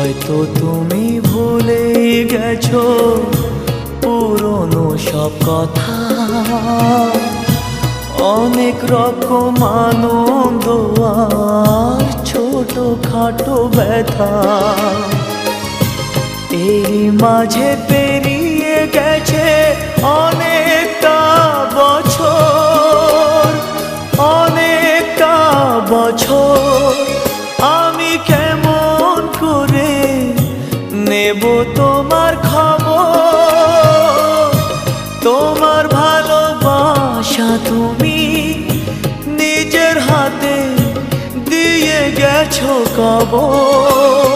হয়তো তুমি ভুলে গেছো পুরনো সব কথা, অনেক রকম আনন্দ আর ছোটখাটো ব্যথা। এই মাঝে পেরিয়ে গেছে অনেকটা বছর, অনেকটা বছর। আমি কেমন করে নেব তোমার খবর? তোমার ভালোবাসা তুমি নিজের হাতে দিয়ে গেছো কবর।